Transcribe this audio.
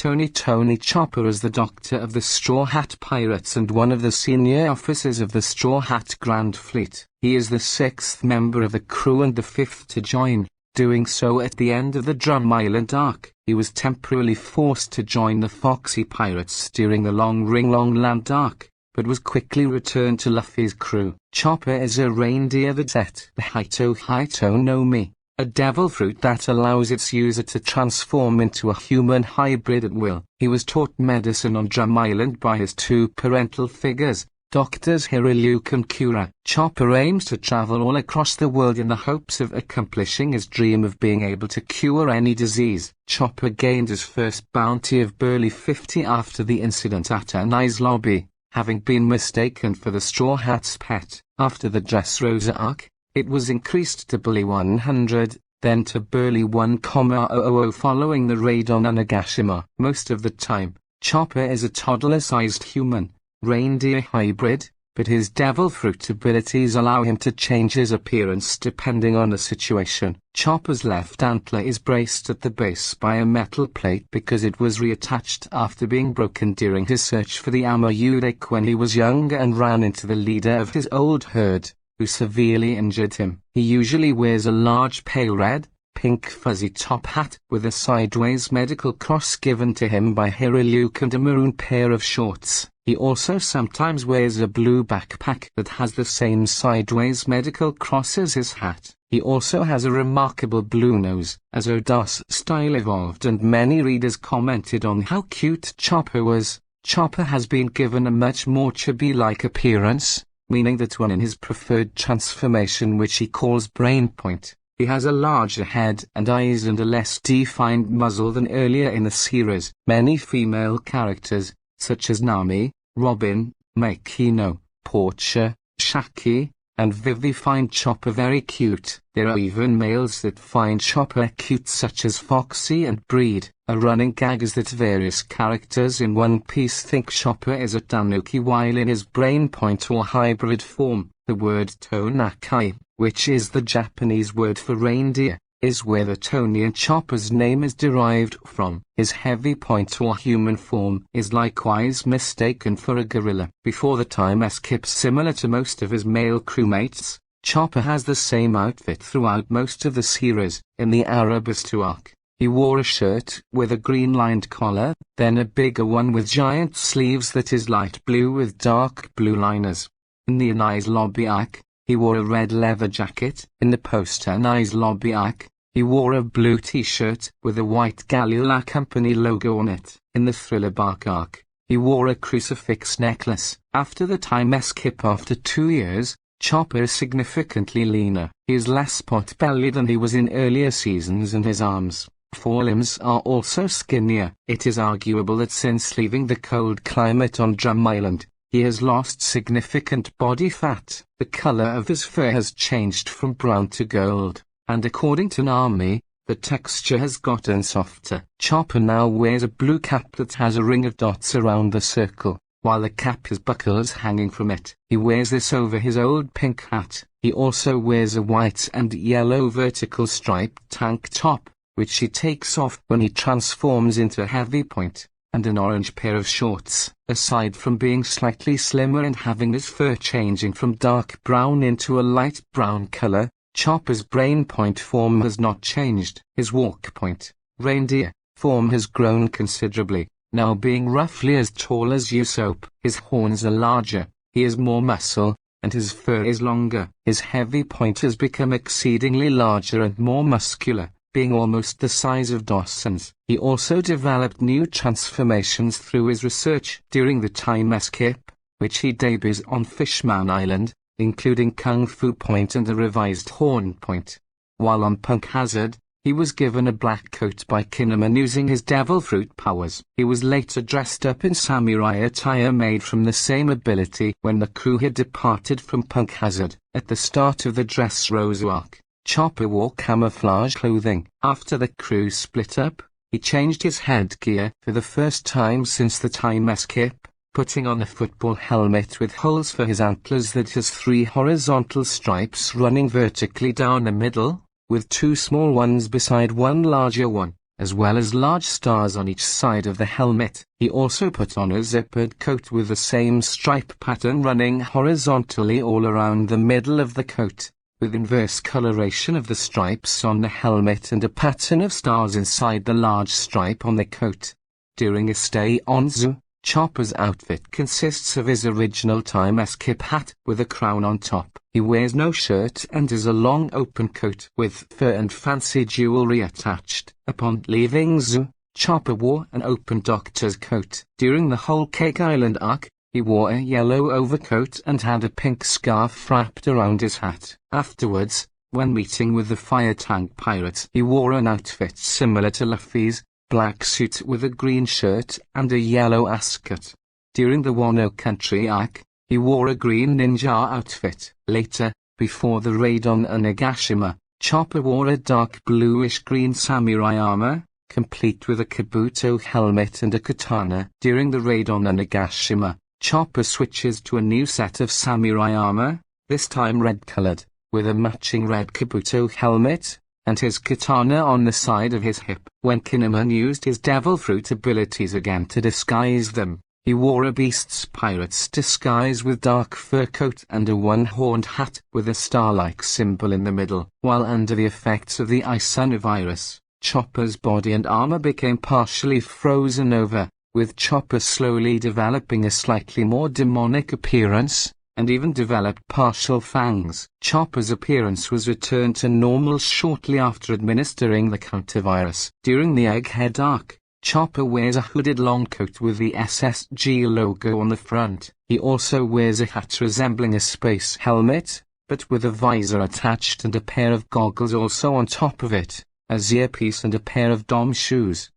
Tony Chopper is the doctor of the Straw Hat Pirates and one of the senior officers of the Straw Hat Grand Fleet. He is the 6th member of the crew and the 5th to join, doing so at the end of the Drum Island arc. He was temporarily forced to join the Foxy Pirates during the Long Land arc, but was quickly returned to Luffy's crew. Chopper is a reindeer that ate the Hito no Mi, a devil fruit that allows its user to transform into a human hybrid at will. He was taught medicine on Drum Island by his 2 parental figures, Doctors Hiriluk and Kura. Chopper aims to travel all across the world in the hopes of accomplishing his dream of being able to cure any disease. Chopper gained his first bounty of Burly 50 after the incident at Anai's lobby, having been mistaken for the Straw Hat's pet. After the Dressrosa arc, it was increased to Burly 100, then to Burly 1,000 following the raid on Onigashima. Most of the time, Chopper is a toddler-sized human reindeer hybrid, but his devil fruit abilities allow him to change his appearance depending on the situation. Chopper's left antler is braced at the base by a metal plate because it was reattached after being broken during his search for the Amayudek when he was young and ran into the leader of his old herd, who severely injured him. He usually wears a large pale red, pink fuzzy top hat with a sideways medical cross given to him by Hiriluk and a maroon pair of shorts. He also sometimes wears a blue backpack that has the same sideways medical cross as his hat. He also has a remarkable blue nose. As Oda's style evolved and many readers commented on how cute Chopper was, Chopper has been given a much more chibi-like appearance, meaning that when in his preferred transformation which he calls Brain Point, he has a larger head and eyes and a less defined muzzle than earlier in the series. Many female characters, such as Nami, Robin, Makino, Portia, Shaki, and Vivi find Chopper very cute. There are even males that find Chopper cute such as Foxy and Breed. A running gag is that various characters in One Piece think Chopper is a tanuki while in his Brain Point or hybrid form. The word Tonakai, which is the Japanese word for reindeer, is where the Tony in Chopper's name is derived from. His heavy point or human form is likewise mistaken for a gorilla. Before the time skip, similar to most of his male crewmates, Chopper has the same outfit throughout most of the series. In the Arabistu arc, he wore a shirt with a green-lined collar, then a bigger one with giant sleeves that is light blue with dark blue liners. In the Anai's lobby arc, he wore a red leather jacket. In the post-Anai's lobby arc, he wore a blue t-shirt with a white Galila Company logo on it. In the Thriller Bark arc, he wore a crucifix necklace. After the time skip after 2 years, Chopper is significantly leaner. He is less pot-bellied than he was in earlier seasons and his arms, forelimbs are also skinnier. It is arguable that since leaving the cold climate on Drum Island, he has lost significant body fat. The color of his fur has changed from brown to gold, and according to Nami, the texture has gotten softer. Chopper now wears a blue cap that has a ring of dots around the circle, while the cap has buckles hanging from it. He wears this over his old pink hat. He also wears a white and yellow vertical striped tank top, which he takes off when he transforms into Heavy Point, and an orange pair of shorts. Aside from being slightly slimmer and having his fur changing from dark brown into a light brown color, Chopper's Brain Point form has not changed. His Walk Point, reindeer, form has grown considerably, now being roughly as tall as Usopp. His horns are larger, he has more muscle, and his fur is longer. His Heavy Point has become exceedingly larger and more muscular, being almost the size of Dawson's. He also developed new transformations through his research during the time skip, which he debuts on Fishman Island, including Kung Fu Point and a revised Horn Point. While on Punk Hazard, he was given a black coat by Kinemon using his devil fruit powers. He was later dressed up in samurai attire made from the same ability when the crew had departed from Punk Hazard. At the start of the Dressrosa arc, Chopper wore camouflage clothing. After the crew split up, he changed his headgear for the first time since the time skip, putting on a football helmet with holes for his antlers that has 3 horizontal stripes running vertically down the middle, with 2 small ones beside one larger one. as well as large stars on each side of the helmet. He also put on a zippered coat with the same stripe pattern running horizontally all around the middle of the coat, with inverse coloration of the stripes on the helmet and a pattern of stars inside the large stripe on the coat. During his stay on Zoo, Chopper's outfit consists of his original time skip hat with a crown on top. He wears no shirt and is a long open coat with fur and fancy jewelry attached. Upon leaving Zoo, Chopper wore an open doctor's coat. During the whole Cake Island arc, he wore a yellow overcoat and had a pink scarf wrapped around his hat. Afterwards, when meeting with the fire tank pirates, he wore an outfit similar to Luffy's, black suit with a green shirt and a yellow ascot. During the Wano Country arc, he wore a green ninja outfit. Later, before the raid on Onigashima, Chopper wore a dark bluish-green samurai armor, complete with a kabuto helmet and a katana. During the raid on Onigashima, Chopper switches to a new set of samurai armor, this time red-colored, with a matching red kabuto helmet, and his katana on the side of his hip. When Kinemon used his devil fruit abilities again to disguise them, he wore a beast's pirate's disguise with dark fur coat and a one-horned hat with a star-like symbol in the middle. While under the effects of the ice virus, Chopper's body and armor became partially frozen over, with Chopper slowly developing a slightly more demonic appearance, and even developed partial fangs. Chopper's appearance was returned to normal shortly after administering the countervirus. During the Egghead arc, Chopper wears a hooded long coat with the SSG logo on the front. He also wears a hat resembling a space helmet, but with a visor attached and a pair of goggles also on top of it, a earpiece and a pair of Dom shoes.